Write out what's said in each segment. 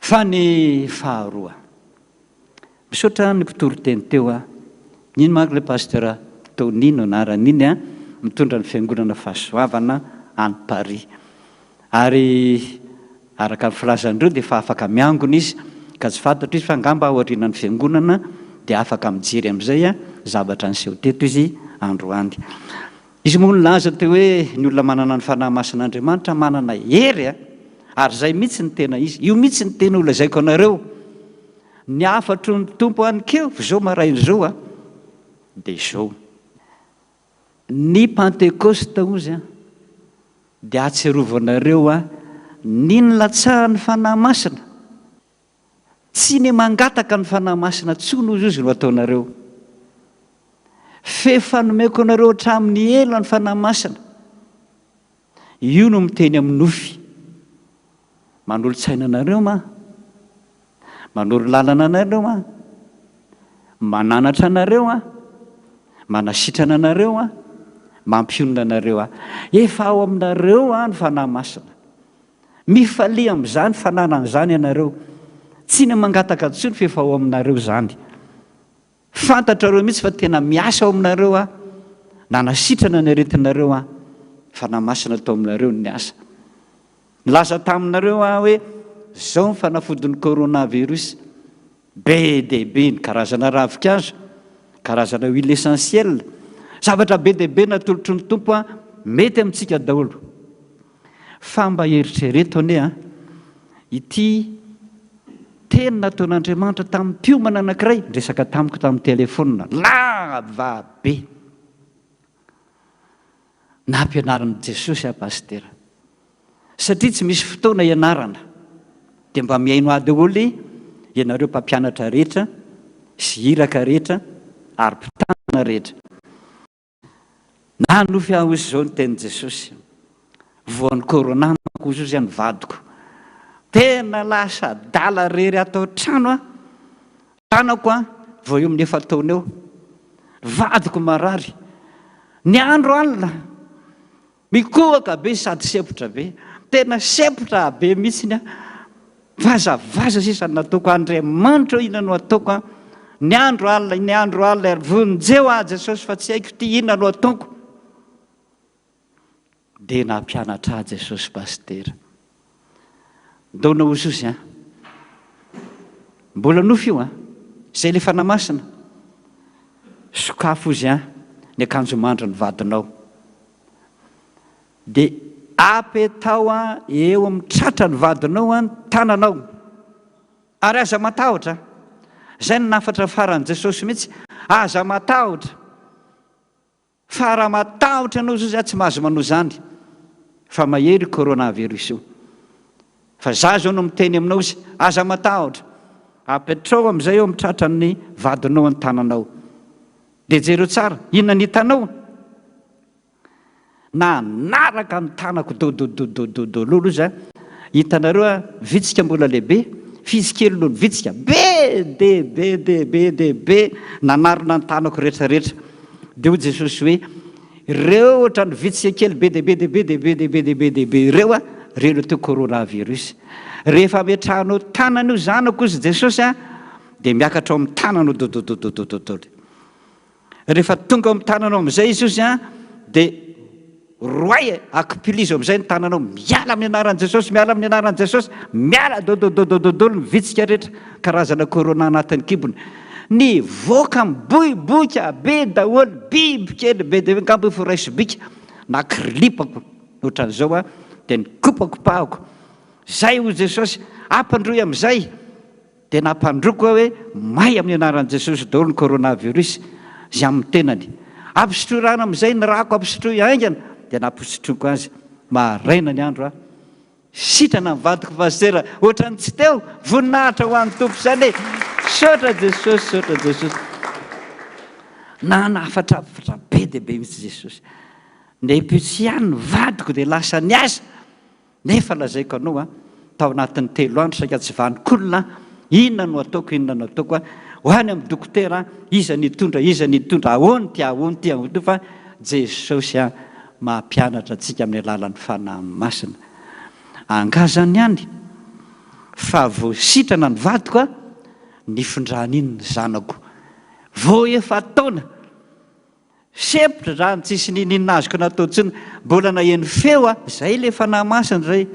Fa ny faharoa. Misaotra ny mpitory-teny teo nino manko le pasteur Tonino anaran'iny mitondra ny fiangonana fahasoavana any Paris. Ary araka ny filazandreo dia efa afaka miangona izy ka tsy fantatra izy fa angamba aorianany fiangonana dia afaka mijery amin'izay zavatra niseho teto izy androany. Izy moa nilaza teo hoe ny olona manana ny fanahy masin'Andriamanitra manana hery ary izay mihitsy ny tena izy. Io mihitsy ny tena olazaiko anareo. Ny afatro ny tompo an'keo zao marain'izao dia izao. Ny Pentekosta ozy dia atserovanareo niny latsahan'ny fanahy masina. Tsy ny mangataka ny fanahy masina tsony ozy izy no ataonareo. Fefanomeko anareo hatramin'ny elo ny fanahy masina. Io no miteny amin'ny nofy. Manolo-tsaina anareo manoro lalana anareo mananatra anareo manasitrana anareo mampionona anareo efa ao aminareo ny fanahy masina. Mifalia amin'izany fananan'izany ianareo. Tsy ny mangataka tsony fa efa ao aminareo zany. Fantatrareo mihitsy fa tena miasa ao aminareo nanasitrana ny aretinareo fanahy masina tao aminareo ny asa. Nilaza taminareo hoe zao ny fanafodin'ny coronavirus. Be dia be ny karazana ravikazo, karazana huile essentielle, zavatra be dia be natolotry ny tompo mety amintsika daholo. Fa mba eritrereto anie ity teny nataon'Andriamanitra tamin'ny mpiomana anankiray resaka tamiko tamin'ny telefona lava be. Nampianaran'i Jesosy pasteur. Satria tsy misy fotoana ianarana dia mba miaino ady olo ianareo mpampianatra rehetra sy iraka rehetra ary mpitana rehetra. Nanofy aho izy zao ny tenin'i Jesosy. Voan'ny corona manko izy izany vadiko. Tena lasa dala rery atao trano tanako vao eo amin'ny 9 taona eo. Vadiko marary. Ny andro alina mikohaka be sady sepotra be. Tena sepotra be mihitsy vazavaza sisa nataoko. Andriamanitra inona no ataoko ny andro alina vonjeo Jesosy fa tsy haiko ty inona no ataoko. Dia nampianatra Jesosy pasteur. Ndona ososy mbola nofy io izay le fanahy masina. Sokafo izy ny akanjo mandra ny vadinao. Dia apetao eo amin'ny tratra ny vadinao ny tananao. Ary aza matahotra. Izay ny nafatra faran'i Jesosy mihitsy. Aza matahotra. Fa raha matahotra anao izy tsy mahazo manao izany. Fa mahery coronavirus io. Fa za zao no miteny aminao izy. Aza matahotra. Apetrao amin'izay eo amin'ny tratra ny vadinao ny tananao. Dia jereo tsara. Inona ny hitanao? Na naraka ny tanako dodololo izy hitanareo vitsika mbola lehibe, fizikely noho ny vitsika be be nanarona ny tanako rehetrarehetra. Dia hoy Jesosy hoe ireo ohatra ny vitsika kely be ireo reo teo coronavirus. Rehefa metrahanao tanana io zanako izy Jesosy dia miakatra ao amin'ny tananao dododododododody. Rehefa tonga ao amin'ny tananao amin'izay izy dia roay akipilizo amin'izay ny tananao. Miala amin'ny anaran'i Jesosy, miala amin'ny anaran'i Jesosy, miala dododododolo ny vitsika rehetra karazana corona anatin'ny kibony. Ny voaka miboiboika be daholo, biby kely be dia ngamba foraisobika nakrilipako ohatran'izao dia nikopakopahako. Zay hoy Jesosy ampandroy amin'izay dia nampandroko hoe may amin'ny anaran'i Jesosy daholo ny coronavirus izay amin'ny tenany. Ampisotroana amin'izay ny rako ampisotroy aingana dia nampositroko azy. Maraina ny andro sitrana ny vadiko pasteur. Ohatrany tsy teo voninahitra ho an'ny tompo izany. Saotra Jesosy, saotra Jesosy. Nanafatra be dia be mihitsy Jesosy. Nepitsy ihany ny vadiko dia lasa niasa. Nefa lazaiko anao tao anatin'ny 3 andro saika tsy vanik'olona inona no ataoko, inona no ataoko. Ho any amin'ny dokotera iza nitondra ahoany ty fa Jesosy mampianatra antsika amin'ny alalan'ny fanahy masina. Angazany ihany fa rehefa voasitrana ny vadiko a nifindrana iny ny zanako vo efa taona sepotra zany tsisy ninina azoko natao tsiny mbola naheny feo a zay le fanahy masina zay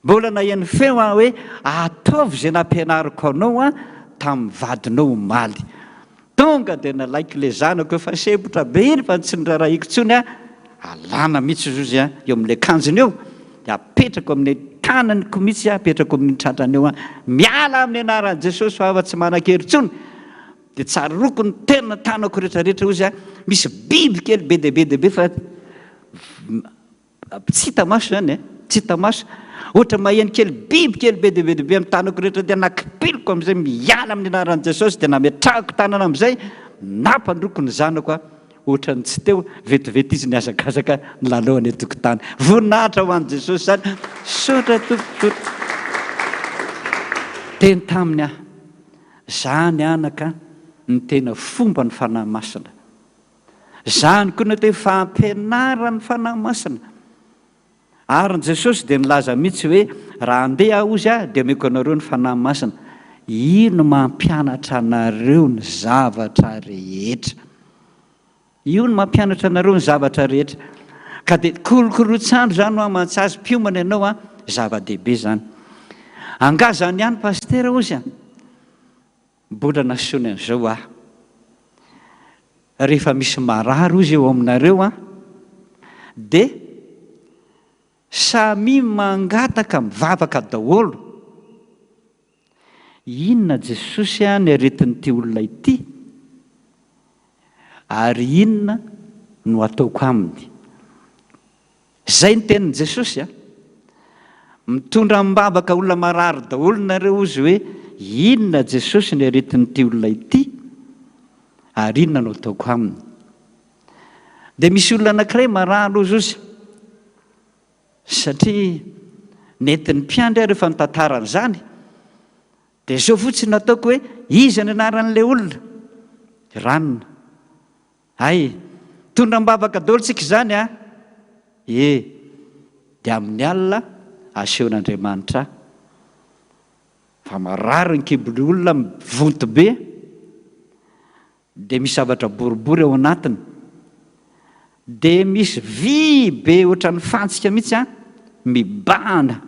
mbola naheny feo a hoe ataovy zay nampianariko anao a tamin'ny vadinao maly tonga dia nalaiko le zanako efa sepotra be iny fa tsy nirarahiko tsony a alana mihitsy izy a eo amin'le kanjony eo dia apetrako amin'ny tananyko mihitsy a apetrako amin'ny tratrany eo a miala amin'ny anaran'i Jesosy fa afa-tsy manan-kery tsony dia tsara roko ny tena tanako rehetrarehetra ozy a misy biby kely be dia be dia be fa tsy hita maso zany tsy hita maso ohatra maheno kely biby kely be dia be dia be amin'ny tanako rehetra dia nakipiloko amin'izay miala amin'ny anaran'i Jesosy dia nametrahako tanana amin'izay nampandroko ny zanako a ohatra ny tsy teo vetivety izy niazakazaka ny lalaony tokotany voninahitra ho an'i Jesosy zany sotra tompo teny taminy aho zany anaka ny tena fomba ny fanahy masina zany koa ny hoe fampianaran'ny fanahy masina ary ny Jesosy dia nilaza mihitsy hoe raha andeha aho ozy a dia meko anareo ny fanahy masina ino mampianatra anareo ny zavatra rehetra io no mampianatra anareo ny zavatra rehetra ka dia kolokolotsandro zany no amantsazy mpiomana ianao a zava-dehibe zany anga zany ihany pastera ozy a mbola nasony an'izao aho rehefa misy marary ozy eo aminareo a dia samy mangataka mivavaka daholo inona Jesosy a ny aretin'ity olona ity ary inona no ataoko aminy zay ny tenin'i Jesosy a mitondra mivavaka olona marary daholo nareo ozy hoe inona Jesosy ny aretin'ity olona ity ary inona no ataoko aminy dia misy olona anankiray marary ozy satria nentin'ny mpiandry rehefa nitantarany zany dia zao fotsiny nataoko hoe izy ny anaran'ilay olona ranona ay tondra mivavaka daholo tsika zany a dia amin'ny alina asehon'Andriamanitra fa marary ny kibon'ny olona mivonto be dia misy zavatra boribory ao anatiny dia misy vy be ohatra ny fantsika mihitsy a mibahana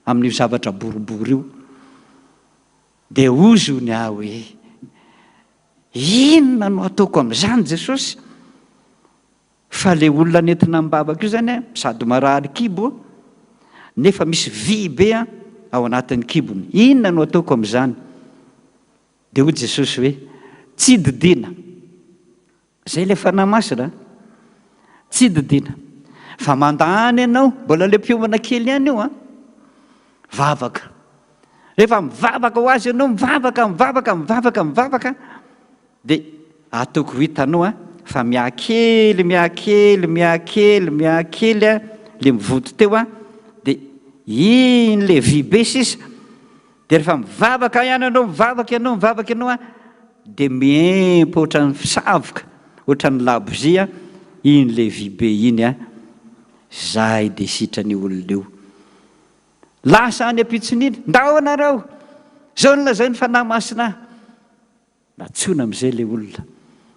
amin'io zavatra boribory io dia ozony aho hoe inona no ataoko amin'izany Jesosy fa le olona nentina mibavaka io zany a sady marary kibo nefa misy vy be a ao anatin'ny kibony inona no ataoko amin'izany dia hoy Jesosy hoe tsy didina zay le fanahy masina tsy didina fa mandany ianao mbola le mpiomana kely ihany io a vavaka rehefa mivavaka ho azy ianao mivavaka dia ataoko hitanao a fa miakely a le mivoto teo a dia iny le vy be sisa dia rehefa mivavaka ihany ianao mivavaka ianao a dia miempo ohatra ny fisavoka ohatra ny labozia iny le vy be iny a zay dia sitrany olona io lasa any ampitsony iny ndao anareo zao nolazay ny fanahy masina natsona amin'izay le olona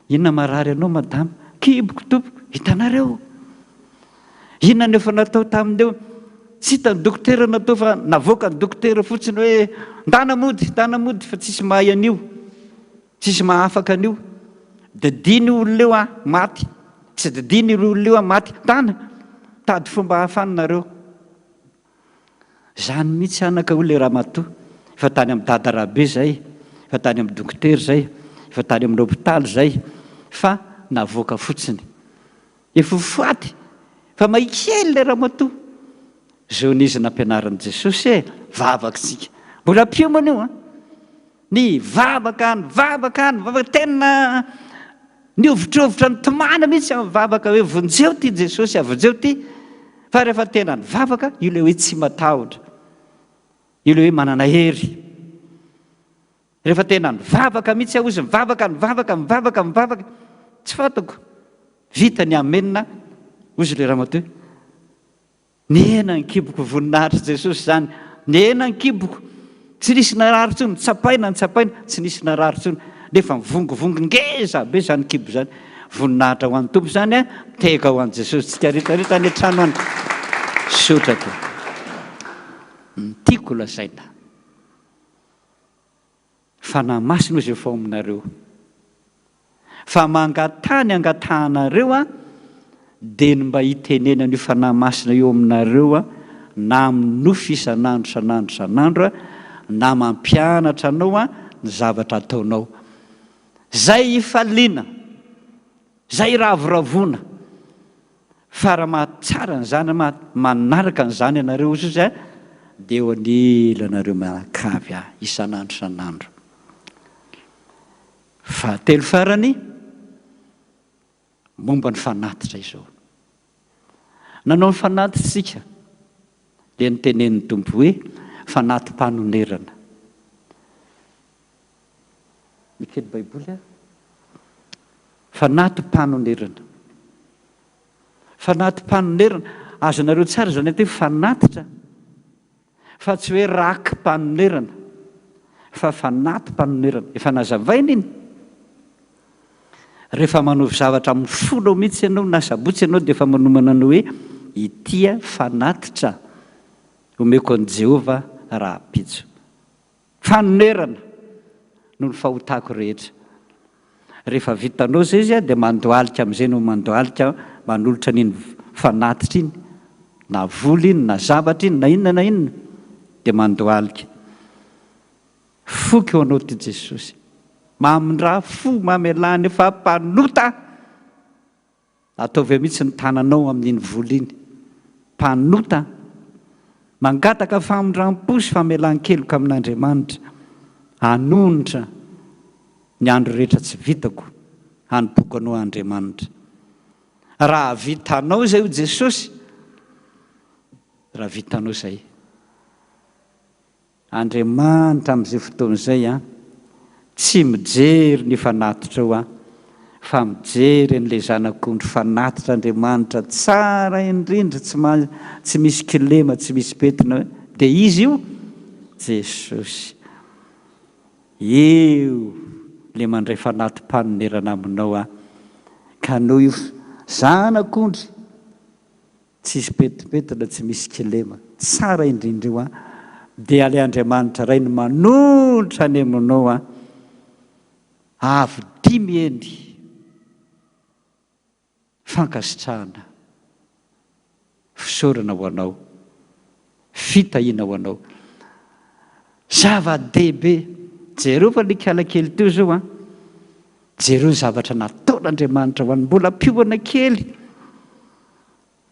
inona marary anao madama kiboko tompoko hitanareo inona ny efa natao tamin'eo tsy hitany dokotera natao fa navoaka ny dokotera fotsiny hoe ndanamody fa tsisy mahay an'io tsisy mahafaka an'io didiny olona eo a maty tsy didiny olona eo a maty tady fomba hafanareo zany mihitsy anaka olo le raha matoa efa tany amin'ny dada rahabe zay efa tany amin'ny dokotera zay efa tany amin'ny hôpitaly zay fa navoaka fotsiny efa foaty fa maikely le raha matoa zao n'izy nampianaran'i Jesosy vavaksika mbola mpiomana io a ny vavaka tena niovitrovitra ny tomana mihitsy amin'ny vavaka hoe vonjeo ty Jesosy vonjeo ty fa rehefa tena ny vavaka io le hoe tsy matahotra io le hoe manana hery rehefa tena ny vavaka mihitsy aho izy mivavaka tsy fatako vita ny amenina ozy le raha matoa ny ena ny kiboko voninahitra Jesosy zany ny ena ny kiboko tsy nisy narary tsony, tsapaina tsy nisy narary tsony, nefa mivongovongo ngeza be zany kibo zany. Voninahitra ho an'ny tompo zany teka ho an'i Jesosy, tsy tiaretareta ny trano any sotra to. Tiako lazaina fanahy masina izy efa aminareo, fa mangatany angatahanareo dia ny mba hitenena ny fanahy masina eo aminareo na minofy isan'andro na mampianatra anao ny zavatra ataonao. Zay ifaliana, zay ravoravona, fa raha mahatsara n'izany manaraka n'izany ianareo izy dia eo anilanareo mianakavy isan'andro. Fa telo farany momba ny fanatitra izao. Nanao ny fanatitsika dia nitenen'ny tompo hoe fanatim-panonerana. Mikely baiboly fanatim-panonerana. Fanatim-panonerana azonareo tsara zany hoe fanatitra, fa tsy hoe rakim-panonerana, fa fanatim-panonerana. Efa nazavaina iny. Rehefa manovy zavatra amin'ny folo mihitsy ianao na sabotsy ianao dia efa manomana anao hoe itia fanatitra omeko an'i Jehova raha pitso. Fanonerana no ny fahotako rehetra. Rehefa vitanao zay izy dia mandoalika amin'izay no mandoalika manolotra n'iny fanatitra iny, na voly iny na zavatra iny na inona dia mandoalika. Foky eo anao ty Jesosy, mamindra fo mamelany efa mpanota, ataovy mihitsy ny tananao amin'iny voly iny, mpanota mangataka famindram-po sy famelan-keloka amin'Andriamanitra, hanonitra ny andro rehetra tsy vitako, hanompoka anao Andriamanitra. Raha vitanao zay o Jesosy, raha vitanao zay, Andriamanitra amin'izay fotoan'izay tsy mijery ny fanatitra eo fa mijery n'ilay zanak'ondry fanatitra Andriamanitra tsara indrindra, tsy misy kilema, tsy misy petina, dia izy io Jesosy. Eo le mandray fanatim-panonerana aminao ka anao io zanak'ondry tsy misy petipetina, tsy misy kilema, tsara indrindra io dia ilay Andriamanitra ray no manonitra any aminao avy dimy eny fankasitrahana, fisaorana ho anao, fitahiana ho anao. Zava-dehibe. Jereo fa nikala kely teo zao jereo zavatra nataon'Andriamanitra ho an'ny mbola piovana kely,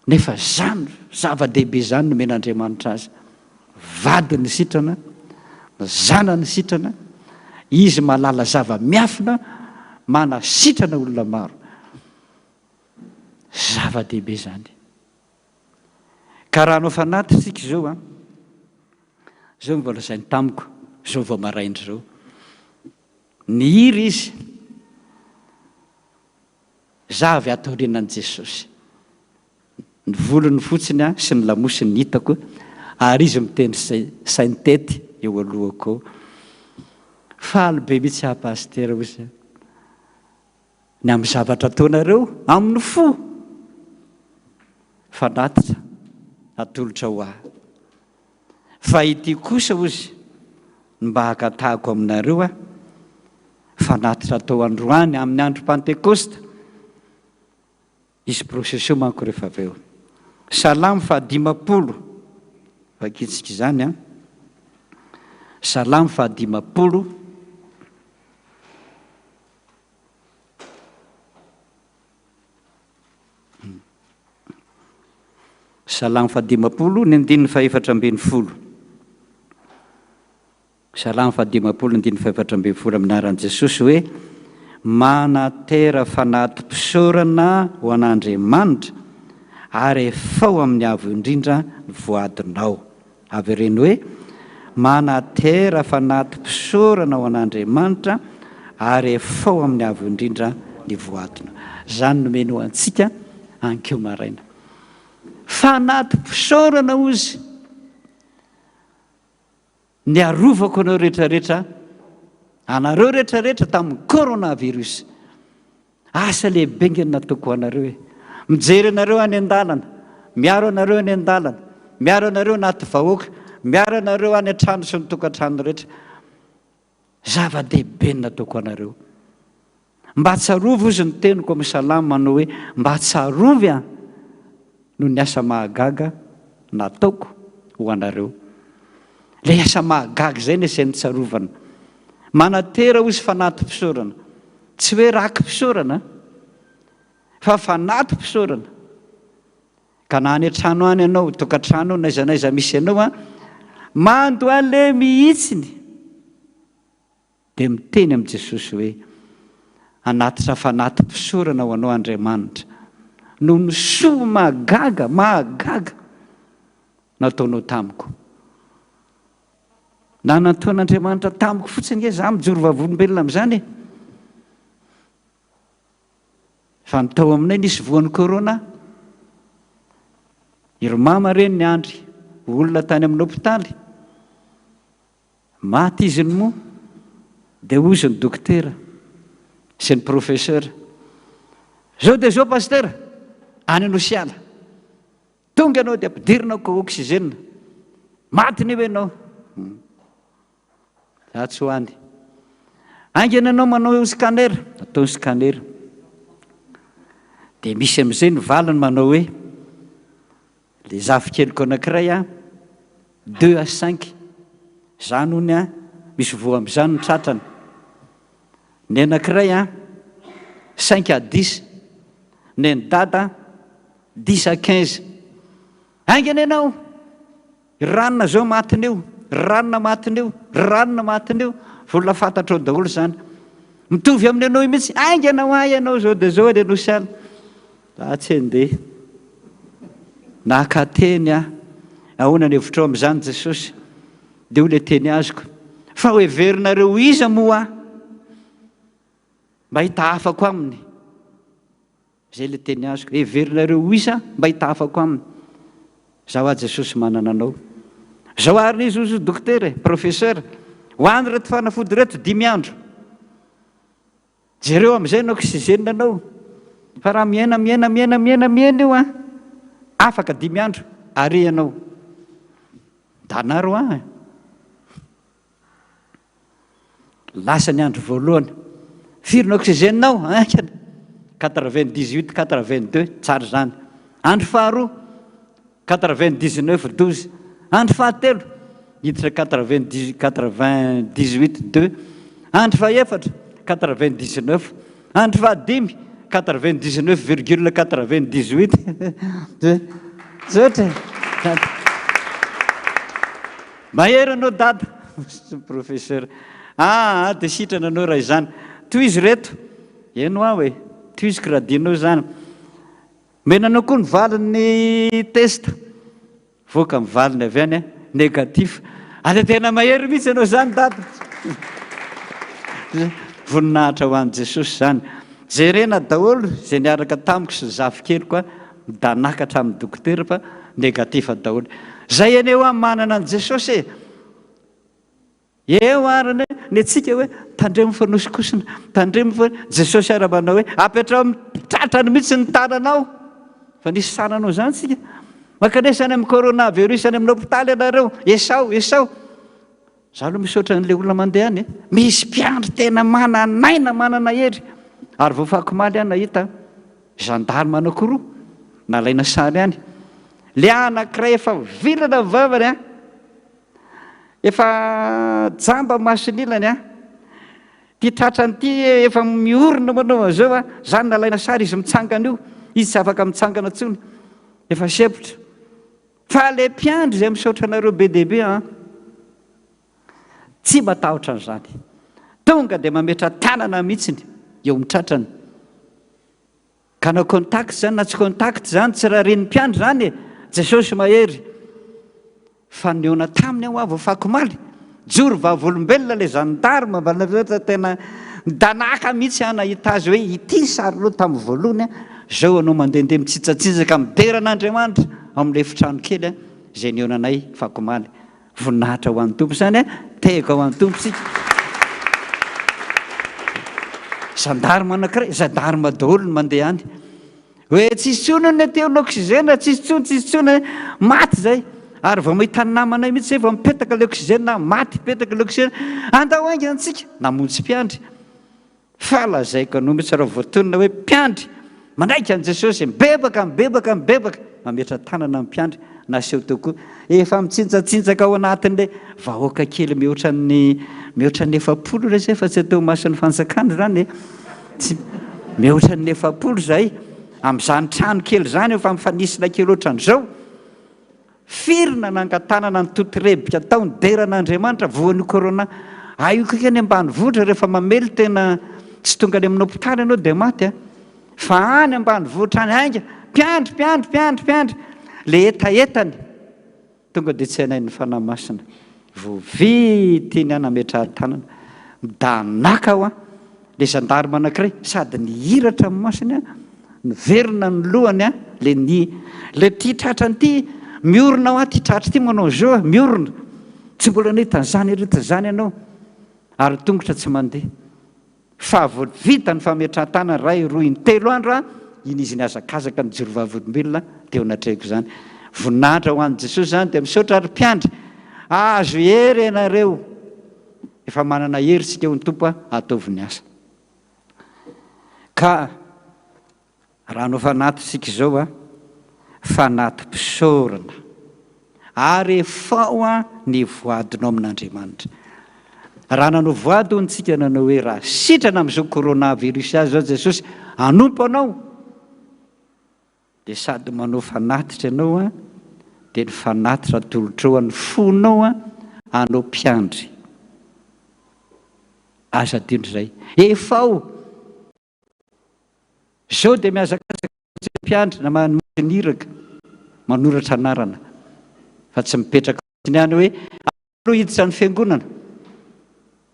nefa zany zava-dehibe zany no men'Andriamanitra azy. Vady ny sitrana, zana ny sitrana, izy malala zava-miafina, manasitrana olona maro. Zava-dehibe zany. Ka raha anao fanatitra isika zao zao mbola lazainy tamiko, zao vao maraindra zao. Ny hira izy zavy ataorianan'i Jesosy. Ny volony fotsiny sy ny lamosiny hitako, ary izy mitendry saintety eo alohako. Faly be mihitsy pastera izy ny amin'ny zavatra ataonareo amin'ny fo fanatitra atolotra ho fa ity kosa ozy mba hakatahako aminareo fanatitra atao androany amin'ny andro Pentekosta. Izy prosesio manko rehefa avy eo. Salamo 50 vakitsika izany Salamo 50 Salamo 50 ny andininy 410. Salamo 50 ny andininy 410 aminaran'i Jesosy hoe manatera fanatim-pisaorana ho an'Andriamanitra ary efao amin'ny avo indrindra ny voadinao. Avy ireny hoe manatera fanatim-pisaorana ho an'Andriamanitra ary efao amin'ny avo indrindra ny voadinao. Zany nomeny ho antsika ankeo maraina. Fanatim-pisaorana ozy. ny arovako anao rehetrarehetra anareo rehetrarehetra tamin'ny coronavirus. Asa lehibe nge nataoko anareo e. Mijery anareo any an-dalana, miaro anareo any an-dalana, miaro anareo anaty vahoaka, miaro anareo any an-trano sy ny tokantrano rehetra. Zava-dehibe nataoko anareo. Mba tsarovy ozy ny teniko amin'ny salama manao hoe mba tsarovy a no ny asa mahagaga nataoko ho anareo. Le asa mahagaga zay ny asain'ny tsarovana. Manatera ozy fanaty mpisaorana, tsy hoe raky mpisaorana fa fanaty mpisaorana. Ka na any an-trano any ianao, tokantrano naizanaiza misy ianao a, mando ale mihitsiny dia miteny amin'i Jesosy hoe anatitra fanaty mpisaorana ho anao Andriamanitra no ny soa mahagaga nataonao tamiko. Na nataon'Andriamanitra tamiko fotsiny za mijoro vavolombelona amin'izany e. Fa nitao aminay nisy voan'ny corona, iry mama reny ny andry, olona tany amin'ny hôpitaly, maty izy ny moa, dia ozy ny dokotera sy ny professeur. Zao dia zao pasteur, any anosiala. Tonga ianao dia ampidirinao oxygène. Maty ny hoe ianao. Za tsy ho any. Aingana ianao manao scanner, atao scanner. Dia misy amin'izay ny valiny manao hoe le zavikeliko anankiray a 2 à 5. Zany hony a misy voa amin'izany ny tratrany. Ny anankiray a 5 à 10. Ny Dada 10 à 15. Aingana ianao, ranona zao matin'io, ranona matin'io, ranona matin'io. Volona fantatrao daholo zany. Mitovy amin'ny anao mihitsy, aingana ho ay ianao zao dia zao dia nosiala. Za tsy handeha. Nakateny a, ahoana ny hevitrao amin'izany Jesosy, dia ho le teny azoko. Fa ho heverinareo iza moa mba hita afako aminy. Zay le teny azoko. Heverinareo iza mba hita afako aminy. Zaho a Jesosy manana anao. Zao ary izy ozy dokotera, professeur. Ho any reto fanafody reto 5 andro. Jereo amin'izay no oxygène anao. Fa raha miaina io a, afaka 5 andro, ary ianao. Danaro a. Lasa ny andro voalohany. Firy ny oxygène nao? 98, 82, tsara zany. Andro faharoa, 99, 12. Andro fahatelo, hiditra 98, 2. Andro fahaefatra, 99. Andro fahadimy, 99,98. Zotra. Mahery anao Dada, professeur. Dia sitrana anao raha izany. Toy izy reto, eno aho e, toy izy kradinao zany. Menanao koa ny valiny testa. Voaka ny valiny avy any, négatif. Ada tena mahery mihitsy ianao zany Dada. Voninahitra ho an'i Jesosy zany. Jerena daholo izay niaraka tamiko sy zavikeliko a, midanakatra amin'ny dokotera fa négatif daholo. Zay eneo a manana an'i Jesosy e. Eo arany ny antsika hoe tandremo fanosokosona, tandremo fa Jesosy ara-manao hoe apetrao amin'ny tratrany mihitsy ny tananao. Fa nisy sananao zany tsika. Makanesy any amin'ny coronavirus any amin'ny hôpitaly ianareo, esao. Za aloha misaotra n'ilay olona mandeha any e. Misy mpiandry tena mananaina, manana hery. Ary voafako maly any nahita gendarme anankiroa nalaina sary any. Le anankiray efa vilana vavany a, efa jamba masonilany a, ty tratrany ty efa miorina manao an'izao a, zany nalaina sary izy mitsangana io, izy tsy afaka mitsangana tsony, efa sepotra. Fa le mpiandry izay misaotra anareo be dehibe a, tsy matahotra an'izany. Tonga dia mametra tanana mihitsiny eo mitratrany. Ka na contact zany na tsy contact zany, tsy raha ren'ny mpiandry zany e. Jesosy mahery. Fa neona taminy aho voafako maly, joro vavolombelona le gendarme, tena danaka mihitsy nahita azy hoe ity sary loha tamin'ny voalohany a, zao anao mandehandeha mitsitsatsitsaka mideran'Andriamanitra amin'ilay efitrano kely a, izay neona anay fako maly. voninahitra ho an'ny tompo zany tehaka ho an'ny tompo sika. Zandarma anankiray, zandarma daholo no mandeha any. Hoe tsisy tsonony teo l'oxygène, tsisy tsony maty zay. Ary vao mahita ny namanay mihitsy zay vao mipetaka le oxygène, maty petaka le oxygène. Andao aingana antsika, namonjy mpiandry. Fa lazaiko anao mihitsy raha voatonona hoe mpiandry. Manaiky an' Jesosy, mibebaka. Mametra tanana amin'ny mpiandry, naseho teo koa. Efa mitsinjatsinjaka ao anatin'le vahoaka kely mihoatra ny 900 re zay fa tsy atao mason'ny fanjakana zany. Mihoatra ny 900 zay. Amin'izany trano kely zany efa mifanisina kely ohatran'izao. Firina nangatanana ny totorebika tao ny deran'Andriamanitra voan'ny corona. Aioka keny ambanivohitra rehefa mamely tena tsy tonga any amin'ny hôpitaly ianao dia maty. Fa any ambanivohitra any ainga mpiandry. Le etaetany tonga dia tsy hainay ny fanahy masina. Vao vita iny anametra tanana. Midanaka aho le zandarma anankiray sady nihiratra amin'ny masiny niverina ny lohany le ty tratrany ty miorona ho ty tratra ty manao zao miorona tsy mbola nahitany zany ianao ary tongotra tsy mandeha. Fa vao vita ny fametrahan-tanana ray 2-3 andro iny izy ny azakazaka ny jirovavolombelona dia ho natrehiko zany. Voninahitra ho an'i Jesosy zany dia misaotra ary mpiandry. Azo hery ianareo. Efa manana hery sika ho ny tompo ataovy ny asa. Ka raha no fanaty sika izao fanaty mpisaorana ary efao ny voadinao amin'Andriamanitra. Raha nanao voady ontsika nanao hoe raha sitrana amin'izao coronavirus azy zao Jesosy anompo anao dia sady manao fanatitra ianao dia ny fanatitra tolotrao ny fonao anao mpiandry. Asa dindro zay efao zao dia miazakazaka mpiandry na maniraka manoratra anarana fa tsy mipetraka niany hoe alo hiditra ny fiangonana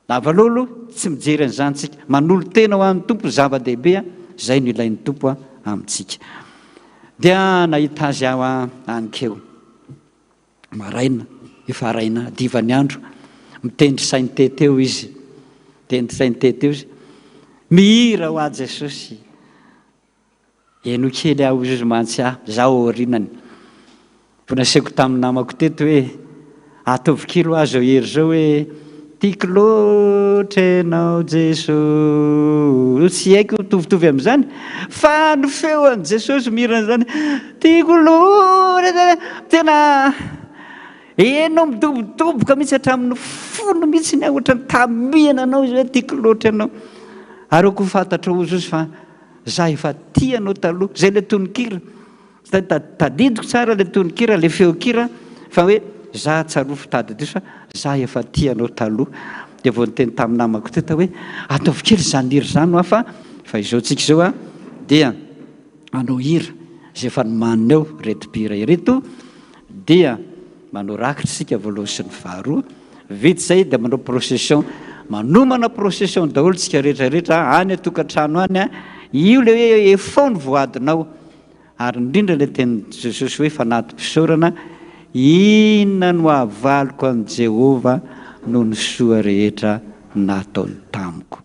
na valolo tsy mijery an'izany tsika manolo tena ho an'ny tompo zava-dehibe zay no ilain'ny tompo amintsika. Dia nahita azy aho ankeo maraina efa araina divany andro mitendry sainy teteo izy mihira ho a Jesosy. Eno kely aho izy mantsy zaho orinany. Vonaseko tamin'ny namako teto hoe ataovy kilo azo hery zao hoe tiako loatra ianao Jesosy. Tsy haiko mitovitovy amin'izany fa ny feon'i Jesosy mihirana zany tiako loatra tena enao midobodoboka mihitsy hatramin'ny folo mihitsy ny ohatra ny tamihana anao izy hoe tiako loatra ianao. Ary ko fantatra ho Jesosy fa za efa tianao taloha zay le tononkira tadidiko tsara le tononkira le feokira fa hoe za tsaroa fitady diso fa za efa tianao taloha. Dia vao niteny tamin'ny namako teto hoe ataovy kely zany hira zany fa izao tsika izao dia anao hira zay efa nomanina eo retipira ireto dia manao rakitra sika voalohany sy ny faharoa. Vita zay dia manao procession manomana procession daholo tsika rehetrarehetra any atokantrano any io le hoe efao ny voadinao. Ary indrindra le teny Jesosy hoe fanaty mpisaorana inona no havaliko an'i Jehova noho ny soa rehetra nataony tamiko.